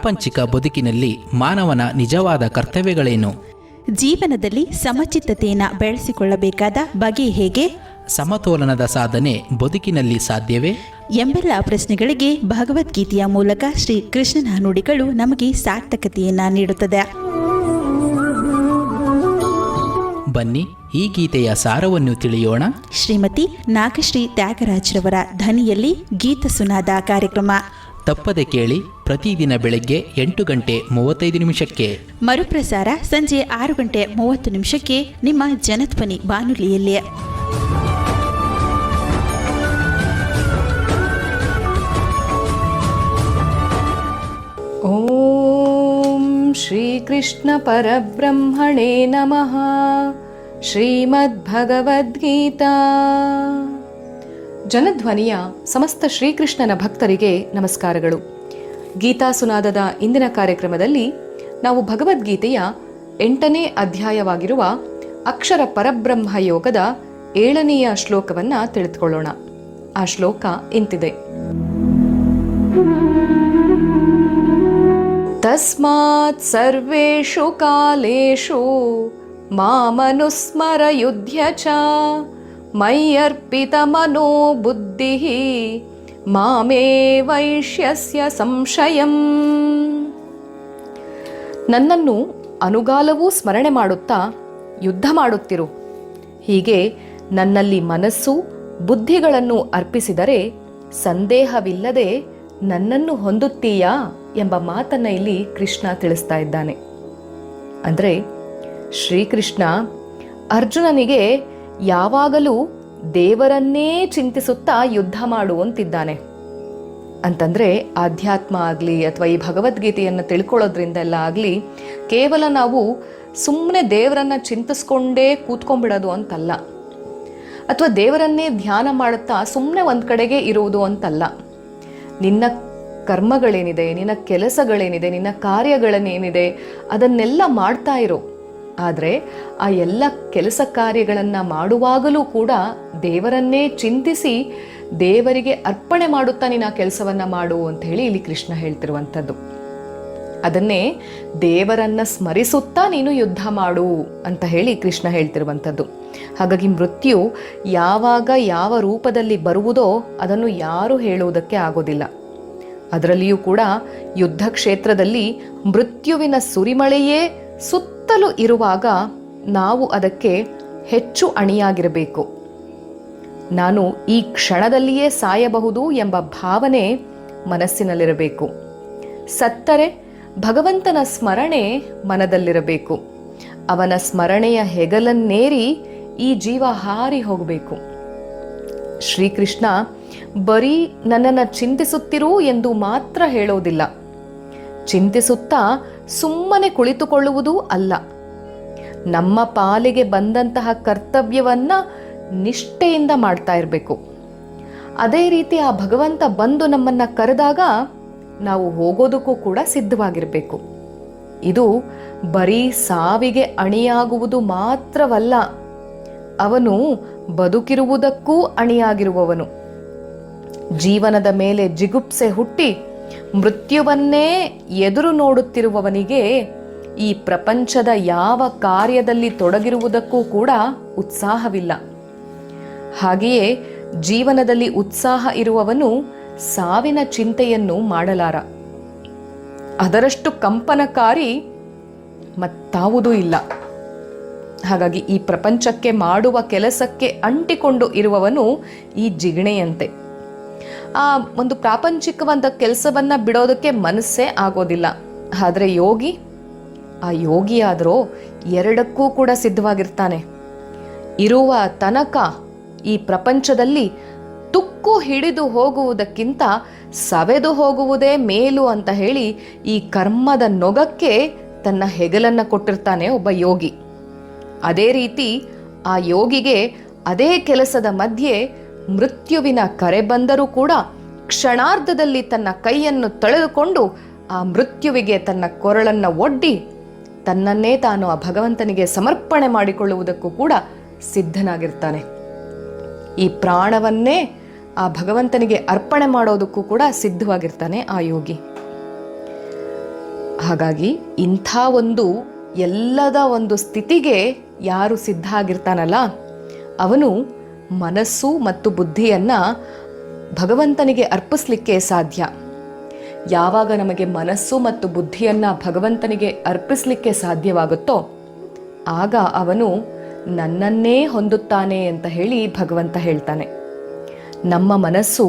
ಪ್ರಾಪಂಚಿಕ ಬದುಕಿನಲ್ಲಿ ಮಾನವನ ನಿಜವಾದ ಕರ್ತವ್ಯಗಳೇನು? ಜೀವನದಲ್ಲಿ ಸಮಚಿತ್ತತೆಯನ್ನು ಬೆಳೆಸಿಕೊಳ್ಳಬೇಕಾದ ಬಗೆ ಹೇಗೆ? ಸಮತೋಲನದ ಸಾಧನೆ ಬದುಕಿನಲ್ಲಿ ಸಾಧ್ಯವೇ? ಎಂಬೆಲ್ಲ ಪ್ರಶ್ನೆಗಳಿಗೆ ಭಗವದ್ಗೀತೆಯ ಮೂಲಕ ಶ್ರೀ ಕೃಷ್ಣನ ನುಡಿಗಳು ನಮಗೆ ಸಾರ್ಥಕತೆಯನ್ನು ನೀಡುತ್ತದೆ. ಬನ್ನಿ ಈ ಗೀತೆಯ ಸಾರವನ್ನು ತಿಳಿಯೋಣ. ಶ್ರೀಮತಿ ನಾಗಶ್ರೀ ತ್ಯಾಗರಾಜ್ರವರ ಧ್ವನಿಯಲ್ಲಿ ಗೀತ ಸುನಾದ ಕಾರ್ಯಕ್ರಮ ತಪ್ಪದೆ ಕೇಳಿ. ಪ್ರತಿದಿನ ಬೆಳಗ್ಗೆ 8:35 ಮರುಪ್ರಸಾರ ಸಂಜೆ 6:30 ನಿಮ್ಮ ಜನಧ್ವನಿ ಬಾನುಲಿಯಲ್ಲಿ. ಓಂ ಶ್ರೀಕೃಷ್ಣ ಪರಬ್ರಹ್ಮಣೇ ನಮಃ. ಶ್ರೀಮದ್ಭಗವದ್ಗೀತಾ. ಜನಧ್ವನಿಯ ಸಮಸ್ತ ಶ್ರೀಕೃಷ್ಣನ ಭಕ್ತರಿಗೆ ನಮಸ್ಕಾರಗಳು. ಗೀತಾ ಸುನಾದದ ಇಂದಿನ ಕಾರ್ಯಕ್ರಮದಲ್ಲಿ ನಾವು ಭಗವದ್ಗೀತೆಯ 8ನೇ ಅಧ್ಯಾಯವಾಗಿರುವ ಅಕ್ಷರ ಪರಬ್ರಹ್ಮ ಯೋಗದ 7ನೆಯ ಶ್ಲೋಕವನ್ನು ತಿಳಿದುಕೊಳ್ಳೋಣ. ಆ ಶ್ಲೋಕ ಇಂತಿದೆ: ತಸ್ಮಾತ್ ಸರ್ವೇಷು ಕಾಲೇಷು ಮಾಮನುಸ್ಮರ ಯುಧ್ಯ ಚ ಮಯ್ಯರ್ಪಿತ ಮನೋ ಬುದ್ಧಿಃ ಮಾಮೇ ವೈಷ್ಯಸ್ಯ ಸಂಶಯಂ. ನನ್ನನ್ನು ಅನುಗಾಲವೂ ಸ್ಮರಣೆ ಮಾಡುತ್ತಾ ಯುದ್ಧ ಮಾಡುತ್ತಿರು. ಹೀಗೆ ನನ್ನಲ್ಲಿ ಮನಸ್ಸು ಬುದ್ಧಿಗಳನ್ನು ಅರ್ಪಿಸಿದರೆ ಸಂದೇಹವಿಲ್ಲದೆ ನನ್ನನ್ನು ಹೊಂದುತ್ತೀಯಾ ಎಂಬ ಮಾತನ್ನು ಇಲ್ಲಿ ಕೃಷ್ಣ ತಿಳಿಸ್ತಾ ಇದ್ದಾನೆ. ಅಂದರೆ ಶ್ರೀಕೃಷ್ಣ ಅರ್ಜುನನಿಗೆ ಯಾವಾಗಲೂ ದೇವರನ್ನೇ ಚಿಂತಿಸುತ್ತಾ ಯುದ್ಧ ಮಾಡುವಂತಿದ್ದಾನೆ. ಅಂತಂದರೆ ಆಧ್ಯಾತ್ಮ ಆಗಲಿ ಅಥವಾ ಈ ಭಗವದ್ಗೀತೆಯನ್ನು ತಿಳ್ಕೊಳ್ಳೋದ್ರಿಂದೆಲ್ಲ ಆಗಲಿ ಕೇವಲ ನಾವು ಸುಮ್ಮನೆ ದೇವರನ್ನು ಚಿಂತಿಸ್ಕೊಂಡೇ ಕೂತ್ಕೊಂಡ್ಬಿಡೋದು ಅಂತಲ್ಲ, ಅಥವಾ ದೇವರನ್ನೇ ಧ್ಯಾನ ಮಾಡುತ್ತಾ ಸುಮ್ಮನೆ ಒಂದು ಕಡೆಗೆ ಇರುವುದು ಅಂತಲ್ಲ. ನಿನ್ನ ಕರ್ಮಗಳೇನಿದೆ, ನಿನ್ನ ಕೆಲಸಗಳೇನಿದೆ, ನಿನ್ನ ಕಾರ್ಯಗಳನ್ನೇನಿದೆ ಅದನ್ನೆಲ್ಲ ಮಾಡ್ತಾ ಇರೋ. ಆದರೆ ಆ ಎಲ್ಲ ಕೆಲಸ ಕಾರ್ಯಗಳನ್ನು ಮಾಡುವಾಗಲೂ ಕೂಡ ದೇವರನ್ನೇ ಚಿಂತಿಸಿ ದೇವರಿಗೆ ಅರ್ಪಣೆ ಮಾಡುತ್ತಾ ನೀನು ಆ ಕೆಲಸವನ್ನು ಮಾಡು ಅಂತ ಹೇಳಿ ಇಲ್ಲಿ ಕೃಷ್ಣ ಹೇಳ್ತಿರುವಂಥದ್ದು. ಅದನ್ನೇ ದೇವರನ್ನು ಸ್ಮರಿಸುತ್ತಾ ನೀನು ಯುದ್ಧ ಮಾಡು ಅಂತ ಹೇಳಿ ಕೃಷ್ಣ ಹೇಳ್ತಿರುವಂಥದ್ದು. ಹಾಗಾಗಿ ಮೃತ್ಯು ಯಾವಾಗ ಯಾವ ರೂಪದಲ್ಲಿ ಬರುವುದೋ ಅದನ್ನು ಯಾರೂ ಹೇಳುವುದಕ್ಕೆ ಆಗೋದಿಲ್ಲ. ಅದರಲ್ಲಿಯೂ ಕೂಡ ಯುದ್ಧ ಕ್ಷೇತ್ರದಲ್ಲಿ ಮೃತ್ಯುವಿನ ಸುರಿಮಳೆಯೇ ಸುತ್ತಲೂ ಇರುವಾಗ ನಾವು ಅದಕ್ಕೆ ಹೆಚ್ಚು ಅಣಿಯಾಗಿರಬೇಕು. ನಾನು ಈ ಕ್ಷಣದಲ್ಲಿಯೇ ಸಾಯಬಹುದು ಎಂಬ ಭಾವನೆ ಮನಸ್ಸಿನಲ್ಲಿರಬೇಕು. ಸತ್ತರೆ ಭಗವಂತನ ಸ್ಮರಣೆ ಮನದಲ್ಲಿರಬೇಕು. ಅವನ ಸ್ಮರಣೆಯ ಹೆಗಲನ್ನೇರಿ ಈ ಜೀವ ಹಾರಿ ಹೋಗಬೇಕು. ಶ್ರೀಕೃಷ್ಣ ಬರೀ ನನ್ನನ್ನು ಚಿಂತಿಸುತ್ತಿರು ಎಂದು ಮಾತ್ರ ಹೇಳೋದಿಲ್ಲ. ಚಿಂತಿಸುತ್ತಾ ಸುಮ್ಮನೆ ಕುಳಿತುಕೊಳ್ಳುವುದೂ ಅಲ್ಲ. ನಮ್ಮ ಪಾಲಿಗೆ ಬಂದಂತಹ ಕರ್ತವ್ಯವನ್ನ ನಿಷ್ಠೆಯಿಂದ ಮಾಡ್ತಾ ಇರಬೇಕು. ಅದೇ ರೀತಿ ಆ ಭಗವಂತ ಬಂದು ನಮ್ಮನ್ನ ಕರೆದಾಗ ನಾವು ಹೋಗೋದಕ್ಕೂ ಕೂಡ ಸಿದ್ಧವಾಗಿರಬೇಕು. ಇದು ಬರೀ ಸಾವಿಗೆ ಅಣಿಯಾಗುವುದು ಮಾತ್ರವಲ್ಲ, ಅವನು ಬದುಕಿರುವುದಕ್ಕೂ ಅಣಿಯಾಗಿರುವವನು. ಜೀವನದ ಮೇಲೆ ಜಿಗುಪ್ಸೆ ಹುಟ್ಟಿ ಮೃತ್ಯುವನ್ನೇ ಎದುರು ನೋಡುತ್ತಿರುವವನಿಗೆ ಈ ಪ್ರಪಂಚದ ಯಾವ ಕಾರ್ಯದಲ್ಲಿ ತೊಡಗಿರುವುದಕ್ಕೂ ಕೂಡ ಉತ್ಸಾಹವಿಲ್ಲ. ಹಾಗೆಯೇ ಜೀವನದಲ್ಲಿ ಉತ್ಸಾಹ ಇರುವವನು ಸಾವಿನ ಚಿಂತೆಯನ್ನು ಮಾಡಲಾರ. ಅದರಷ್ಟು ಕಂಪನಕಾರಿ ಮತ್ತಾವುದೂ ಇಲ್ಲ. ಹಾಗಾಗಿ ಈ ಪ್ರಪಂಚಕ್ಕೆ ಮಾಡುವ ಕೆಲಸಕ್ಕೆ ಅಂಟಿಕೊಂಡು ಇರುವವನು ಈ ಜಿಗಣೆಯಂತೆ. ಆ ಒಂದು ಪ್ರಾಪಂಚಿಕವಾದ ಕೆಲಸವನ್ನ ಬಿಡೋದಕ್ಕೆ ಮನಸ್ಸೇ ಆಗೋದಿಲ್ಲ. ಆದರೆ ಆ ಯೋಗಿಯಾದರೂ ಎರಡಕ್ಕೂ ಕೂಡ ಸಿದ್ಧವಾಗಿರ್ತಾನೆ. ಇರುವ ತನಕ ಈ ಪ್ರಪಂಚದಲ್ಲಿ ತುಕ್ಕು ಹಿಡಿದು ಹೋಗುವುದಕ್ಕಿಂತ ಸವೆದು ಹೋಗುವುದೇ ಮೇಲು ಅಂತ ಹೇಳಿ ಈ ಕರ್ಮದ ನೊಗಕ್ಕೆ ತನ್ನ ಹೆಗಲನ್ನು ಕೊಟ್ಟಿರ್ತಾನೆ ಒಬ್ಬ ಯೋಗಿ. ಅದೇ ರೀತಿ ಆ ಯೋಗಿಗೆ ಅದೇ ಕೆಲಸದ ಮಧ್ಯೆ ಮೃತ್ಯುವಿನ ಕರೆ ಬಂದರೂ ಕೂಡ ಕ್ಷಣಾರ್ಧದಲ್ಲಿ ತನ್ನ ಕೈಯನ್ನು ತಳೆದುಕೊಂಡು ಆ ಮೃತ್ಯುವಿಗೆ ತನ್ನ ಕೊರಳನ್ನು ಒಡ್ಡಿ ತನ್ನನ್ನೇ ತಾನು ಆ ಭಗವಂತನಿಗೆ ಸಮರ್ಪಣೆ ಮಾಡಿಕೊಳ್ಳುವುದಕ್ಕೂ ಕೂಡ ಸಿದ್ಧನಾಗಿರ್ತಾನೆ. ಈ ಪ್ರಾಣವನ್ನೇ ಆ ಭಗವಂತನಿಗೆ ಅರ್ಪಣೆ ಮಾಡೋದಕ್ಕೂ ಕೂಡ ಸಿದ್ಧವಾಗಿರ್ತಾನೆ ಆ ಯೋಗಿ. ಹಾಗಾಗಿ ಇಂಥ ಒಂದು ಎಲ್ಲದ ಒಂದು ಸ್ಥಿತಿಗೆ ಯಾರು ಸಿದ್ಧ ಆಗಿರ್ತಾನಲ್ಲ ಅವನು ಮನಸ್ಸು ಮತ್ತು ಬುದ್ಧಿಯನ್ನು ಭಗವಂತನಿಗೆ ಅರ್ಪಿಸಲಿಕ್ಕೆ ಸಾಧ್ಯ. ಯಾವಾಗ ನಮಗೆ ಮನಸ್ಸು ಮತ್ತು ಬುದ್ಧಿಯನ್ನು ಭಗವಂತನಿಗೆ ಅರ್ಪಿಸಲಿಕ್ಕೆ ಸಾಧ್ಯವಾಗುತ್ತೋ ಆಗ ಅವನು ನನ್ನನ್ನೇ ಹೊಂದುತ್ತಾನೆ ಅಂತ ಹೇಳಿ ಭಗವಂತ ಹೇಳ್ತಾನೆ. ನಮ್ಮ ಮನಸ್ಸು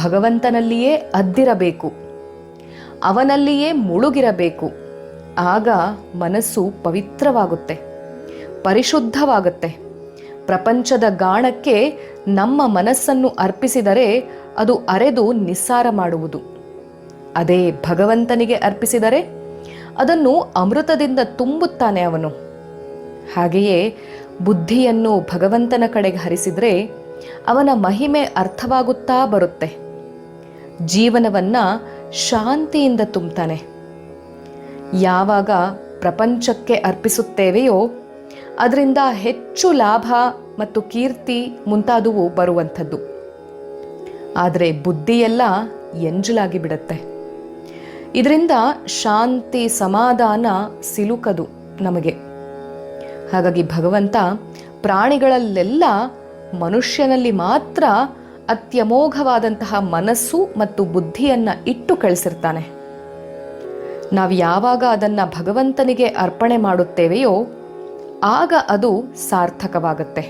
ಭಗವಂತನಲ್ಲಿಯೇ ಅದ್ದಿರಬೇಕು, ಅವನಲ್ಲಿಯೇ ಮುಳುಗಿರಬೇಕು. ಆಗ ಮನಸ್ಸು ಪವಿತ್ರವಾಗುತ್ತೆ, ಪರಿಶುದ್ಧವಾಗುತ್ತೆ. ಪ್ರಪಂಚದ ಗಾಣಕ್ಕೆ ನಮ್ಮ ಮನಸ್ಸನ್ನು ಅರ್ಪಿಸಿದರೆ ಅದು ಅರೆದು ನಿಸ್ಸಾರ ಮಾಡುವುದು. ಅದೇ ಭಗವಂತನಿಗೆ ಅರ್ಪಿಸಿದರೆ ಅದನ್ನು ಅಮೃತದಿಂದ ತುಂಬುತ್ತಾನೆ ಅವನು. ಹಾಗೆಯೇ ಬುದ್ಧಿಯನ್ನು ಭಗವಂತನ ಕಡೆಗೆ ಹರಿಸಿದರೆ ಅವನ ಮಹಿಮೆ ಅರ್ಥವಾಗುತ್ತಾ ಬರುತ್ತೆ. ಜೀವನವನ್ನು ಶಾಂತಿಯಿಂದ ತುಂಬುತ್ತಾನೆ. ಯಾವಾಗ ಪ್ರಪಂಚಕ್ಕೆ ಅರ್ಪಿಸುತ್ತೇವೆಯೋ ಅದರಿಂದ ಹೆಚ್ಚು ಲಾಭ ಮತ್ತು ಕೀರ್ತಿ ಮುಂತಾದವು ಬರುವಂಥದ್ದು. ಆದರೆ ಬುದ್ಧಿಯೆಲ್ಲ ಎಂಜಲಾಗಿ ಬಿಡುತ್ತೆ. ಇದರಿಂದ ಶಾಂತಿ ಸಮಾಧಾನ ಸಿಲುಕದು ನಮಗೆ. ಹಾಗಾಗಿ ಭಗವಂತ ಪ್ರಾಣಿಗಳಲ್ಲೆಲ್ಲ ಮನುಷ್ಯನಲ್ಲಿ ಮಾತ್ರ ಅತ್ಯಮೋಘವಾದಂತಹ ಮನಸ್ಸು ಮತ್ತು ಬುದ್ಧಿಯನ್ನು ಇಟ್ಟು ಕಳಿಸಿರ್ತಾನೆ. ನಾವು ಯಾವಾಗ ಅದನ್ನು ಭಗವಂತನಿಗೆ ಅರ್ಪಣೆ ಮಾಡುತ್ತೇವೆಯೋ ಆಗ ಅದು ಸಾರ್ಥಕವಾಗುತ್ತೆ.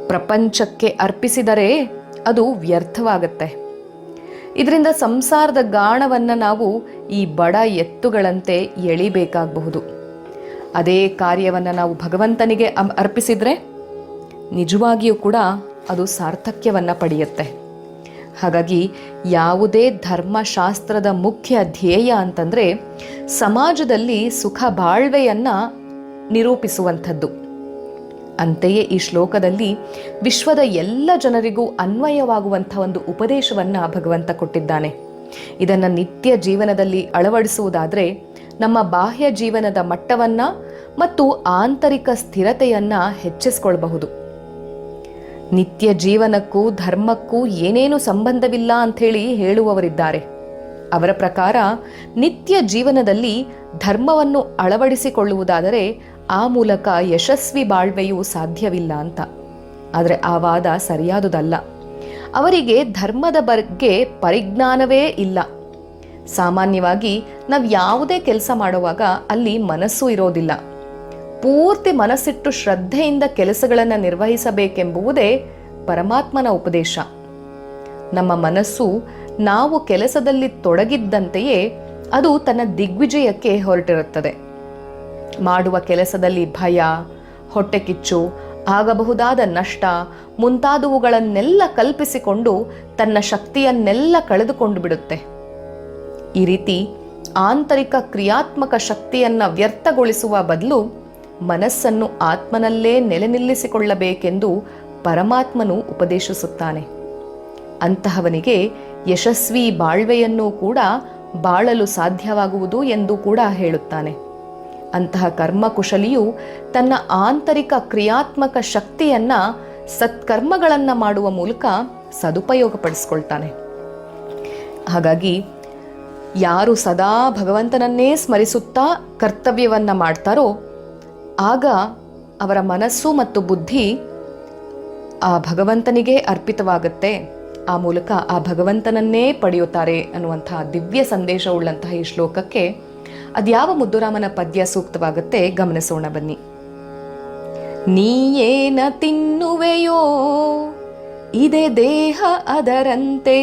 ಪ್ರಪಂಚಕ್ಕೆ ಅರ್ಪಿಸಿದರೆ ಅದು ವ್ಯರ್ಥವಾಗುತ್ತೆ. ಇದರಿಂದ ಸಂಸಾರದ ಗಾಣವನ್ನು ನಾವು ಈ ಬಡ ಎತ್ತುಗಳಂತೆ ಎಳಿಬೇಕಾಗಬಹುದು. ಅದೇ ಕಾರ್ಯವನ್ನು ನಾವು ಭಗವಂತನಿಗೆ ಅರ್ಪಿಸಿದರೆ ನಿಜವಾಗಿಯೂ ಕೂಡ ಅದು ಸಾರ್ಥಕ್ಯವನ್ನು ಪಡೆಯುತ್ತೆ. ಹಾಗಾಗಿ ಯಾವುದೇ ಧರ್ಮಶಾಸ್ತ್ರದ ಮುಖ್ಯ ಧ್ಯೇಯ ಅಂತಂದರೆ ಸಮಾಜದಲ್ಲಿ ಸುಖ ಬಾಳ್ವೆಯನ್ನು ನಿರೂಪಿಸುವಂಥದ್ದು. ಅಂತೆಯೇ ಈ ಶ್ಲೋಕದಲ್ಲಿ ವಿಶ್ವದ ಎಲ್ಲ ಜನರಿಗೂ ಅನ್ವಯವಾಗುವಂಥ ಒಂದು ಉಪದೇಶವನ್ನು ಭಗವಂತ ಕೊಟ್ಟಿದ್ದಾನೆ. ಇದನ್ನು ನಿತ್ಯ ಜೀವನದಲ್ಲಿ ಅಳವಡಿಸುವುದಾದರೆ ನಮ್ಮ ಬಾಹ್ಯ ಜೀವನದ ಮಟ್ಟವನ್ನು ಮತ್ತು ಆಂತರಿಕ ಸ್ಥಿರತೆಯನ್ನು ಹೆಚ್ಚಿಸಿಕೊಳ್ಳಬಹುದು. ನಿತ್ಯ ಜೀವನಕ್ಕೂ ಧರ್ಮಕ್ಕೂ ಏನೇನು ಸಂಬಂಧವಿಲ್ಲ ಅಂಥೇಳಿ ಹೇಳುವವರಿದ್ದಾರೆ. ಅವರ ಪ್ರಕಾರ ನಿತ್ಯ ಜೀವನದಲ್ಲಿ ಧರ್ಮವನ್ನು ಅಳವಡಿಸಿಕೊಳ್ಳುವುದಾದರೆ ಆ ಮೂಲಕ ಯಶಸ್ವಿ ಬಾಳ್ವೆಯೂ ಸಾಧ್ಯವಿಲ್ಲ ಅಂತ. ಆದರೆ ಆ ವಾದ ಸರಿಯಾದುದಲ್ಲ. ಅವರಿಗೆ ಧರ್ಮದ ಬಗ್ಗೆ ಪರಿಜ್ಞಾನವೇ ಇಲ್ಲ. ಸಾಮಾನ್ಯವಾಗಿ ನಾವು ಯಾವುದೇ ಕೆಲಸ ಮಾಡುವಾಗ ಅಲ್ಲಿ ಮನಸ್ಸು ಇರೋದಿಲ್ಲ. ಪೂರ್ತಿ ಮನಸ್ಸಿಟ್ಟು ಶ್ರದ್ಧೆಯಿಂದ ಕೆಲಸಗಳನ್ನು ನಿರ್ವಹಿಸಬೇಕೆಂಬುದೇ ಪರಮಾತ್ಮನ ಉಪದೇಶ. ನಮ್ಮ ಮನಸ್ಸು ನಾವು ಕೆಲಸದಲ್ಲಿ ತೊಡಗಿದ್ದಂತೆಯೇ ಅದು ತನ್ನ ದಿಗ್ವಿಜಯಕ್ಕೆ ಹೊರಟಿರುತ್ತದೆ. ಮಾಡುವ ಕೆಲಸದಲ್ಲಿ ಭಯ, ಹೊಟ್ಟೆಕಿಚ್ಚು, ಆಗಬಹುದಾದ ನಷ್ಟ ಮುಂತಾದವುಗಳನ್ನೆಲ್ಲ ಕಲ್ಪಿಸಿಕೊಂಡು ತನ್ನ ಶಕ್ತಿಯನ್ನೆಲ್ಲ ಕಳೆದುಕೊಂಡು ಬಿಡುತ್ತೆ. ಈ ರೀತಿ ಆಂತರಿಕ ಕ್ರಿಯಾತ್ಮಕ ಶಕ್ತಿಯನ್ನು ವ್ಯರ್ಥಗೊಳಿಸುವ ಬದಲು ಮನಸ್ಸನ್ನು ಆತ್ಮನಲ್ಲೇ ನೆಲೆ ನಿಲ್ಲಿಸಿಕೊಳ್ಳಬೇಕೆಂದು ಪರಮಾತ್ಮನು ಉಪದೇಶಿಸುತ್ತಾನೆ. ಅಂತಹವನಿಗೆ ಯಶಸ್ವಿ ಬಾಳ್ವೆಯನ್ನು ಕೂಡ ಬಾಳಲು ಸಾಧ್ಯವಾಗುವುದು ಎಂದು ಕೂಡ ಹೇಳುತ್ತಾನೆ. ಅಂತಹ ಕರ್ಮಕುಶಲಿಯು ತನ್ನ ಆಂತರಿಕ ಕ್ರಿಯಾತ್ಮಕ ಶಕ್ತಿಯನ್ನು ಸತ್ಕರ್ಮಗಳನ್ನು ಮಾಡುವ ಮೂಲಕ ಸದುಪಯೋಗಪಡಿಸ್ಕೊಳ್ತಾನೆ. ಹಾಗಾಗಿ ಯಾರು ಸದಾ ಭಗವಂತನನ್ನೇ ಸ್ಮರಿಸುತ್ತಾ ಕರ್ತವ್ಯವನ್ನು ಮಾಡ್ತಾರೋ ಆಗ ಅವರ ಮನಸ್ಸು ಮತ್ತು ಬುದ್ಧಿ ಆ ಭಗವಂತನಿಗೆ ಅರ್ಪಿತವಾಗುತ್ತೆ. ಆ ಮೂಲಕ ಆ ಭಗವಂತನನ್ನೇ ಪಡೆಯುತ್ತಾರೆ ಅನ್ನುವಂತಹ ದಿವ್ಯ ಸಂದೇಶವುಳ್ಳಂತಹ ಈ ಶ್ಲೋಕಕ್ಕೆ ಅದ್ಯಾವ ಮುದ್ದುರಾಮನ ಪದ್ಯ ಸೂಕ್ತವಾಗುತ್ತೆ ಗಮನಿಸೋಣ ಬನ್ನಿ. ನೀಯೇನ ತಿನ್ನುವೆಯೋ ಇದೇ ದೇಹ ಅದರಂತೆ,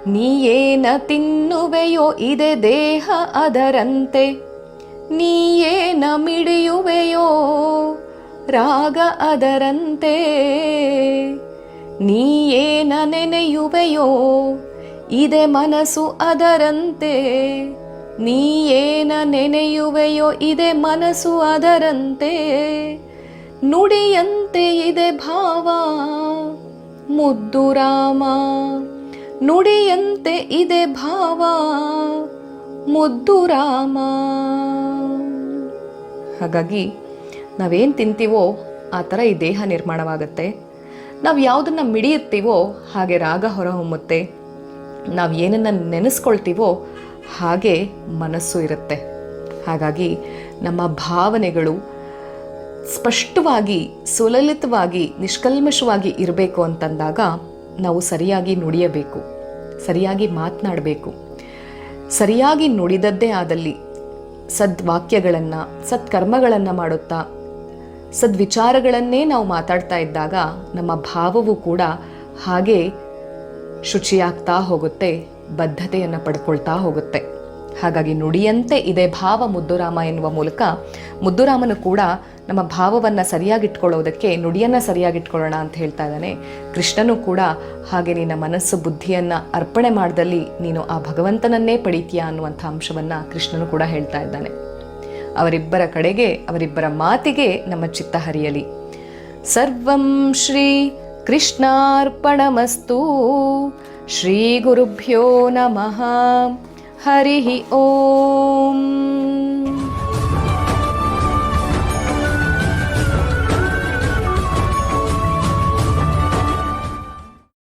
ನೀಯೇನ ತಿನ್ನುವೆಯೋ ಇದೇ ದೇಹ ಅದರಂತೆ, ನೀಯೇನ ಮಿಡಿಯುವೆಯೋ ರಾಗ ಅದರಂತೆ, ನೀಯೇನ ನೆನೆಯುವೆಯೋ ಇದೇ ಮನಸ್ಸು ಅದರಂತೆ, ನೀಯೇನ ನೆನೆಯುವೆಯೋ ಇದೇ ಮನಸ್ಸು ಅದರಂತೆ, ನುಡಿಯಂತೆ ಇದೆ ಭಾವ ಮುದ್ದು ರಾಮ, ನುಡಿಯಂತೆ ಇದೆ ಭಾವ ಮುದ್ದು ರಾಮ. ಹಾಗಾಗಿ ನಾವೇನು ತಿಂತೀವೋ ಆ ಥರ ಈ ದೇಹ ನಿರ್ಮಾಣವಾಗುತ್ತೆ. ನಾವು ಯಾವುದನ್ನು ಮಿಡಿಯುತ್ತೀವೋ ಹಾಗೆ ರಾಗ ಹೊರಹೊಮ್ಮುತ್ತೆ. ನಾವು ಏನನ್ನು ನೆನೆಸ್ಕೊಳ್ತೀವೋ ಹಾಗೆ ಮನಸ್ಸು ಇರುತ್ತೆ. ಹಾಗಾಗಿ ನಮ್ಮ ಭಾವನೆಗಳು ಸ್ಪಷ್ಟವಾಗಿ, ಸುಲಲಿತವಾಗಿ, ನಿಷ್ಕಲ್ಮಶವಾಗಿ ಇರಬೇಕು ಅಂತಂದಾಗ ನಾವು ಸರಿಯಾಗಿ ನುಡಿಯಬೇಕು, ಸರಿಯಾಗಿ ಮಾತನಾಡಬೇಕು. ಸರಿಯಾಗಿ ನುಡಿದದ್ದೇ ಆದಲ್ಲಿ ಸದ್ವಾಕ್ಯಗಳನ್ನು, ಸತ್ಕರ್ಮಗಳನ್ನು ಮಾಡುತ್ತಾ ಸದ್ವಿಚಾರಗಳನ್ನೇ ನಾವು ಮಾತಾಡ್ತಾ ಇದ್ದಾಗ ನಮ್ಮ ಭಾವವು ಕೂಡ ಹಾಗೆ ಶುಚಿಯಾಗ್ತಾ ಹೋಗುತ್ತೆ, ಬದ್ಧತೆಯನ್ನು ಪಡ್ಕೊಳ್ತಾ ಹೋಗುತ್ತೆ. ಹಾಗಾಗಿ ನುಡಿಯಂತೆ ಇದೇ ಭಾವ ಮುದ್ದುರಾಮ ಎನ್ನುವ ಮೂಲಕ ಮುದ್ದುರಾಮನು ಕೂಡ ನಮ್ಮ ಭಾವವನ್ನು ಸರಿಯಾಗಿಟ್ಕೊಳ್ಳೋದಕ್ಕೆ ನುಡಿಯನ್ನು ಸರಿಯಾಗಿಟ್ಕೊಳ್ಳೋಣ ಅಂತ ಹೇಳ್ತಾ ಇದ್ದಾನೆ. ಕೃಷ್ಣನು ಕೂಡ ಹಾಗೆ ನಿನ್ನ ಮನಸ್ಸು ಬುದ್ಧಿಯನ್ನು ಅರ್ಪಣೆ ಮಾಡಿದಲ್ಲಿ ನೀನು ಆ ಭಗವಂತನನ್ನೇ ಪಡಿತೀಯ ಅನ್ನುವಂಥ ಅಂಶವನ್ನು ಕೃಷ್ಣನು ಕೂಡ ಹೇಳ್ತಾ ಇದ್ದಾನೆ. ಅವರಿಬ್ಬರ ಕಡೆಗೆ, ಅವರಿಬ್ಬರ ಮಾತಿಗೆ ನಮ್ಮ ಚಿತ್ತ ಹರಿಯಲಿ. ಸರ್ವಂ ಶ್ರೀ ಕೃಷ್ಣಾರ್ಪಣಮಸ್ತು. ಶ್ರೀ ಗುರುಭ್ಯೋ ನಮಃ. ಹರಿ ಓಂ.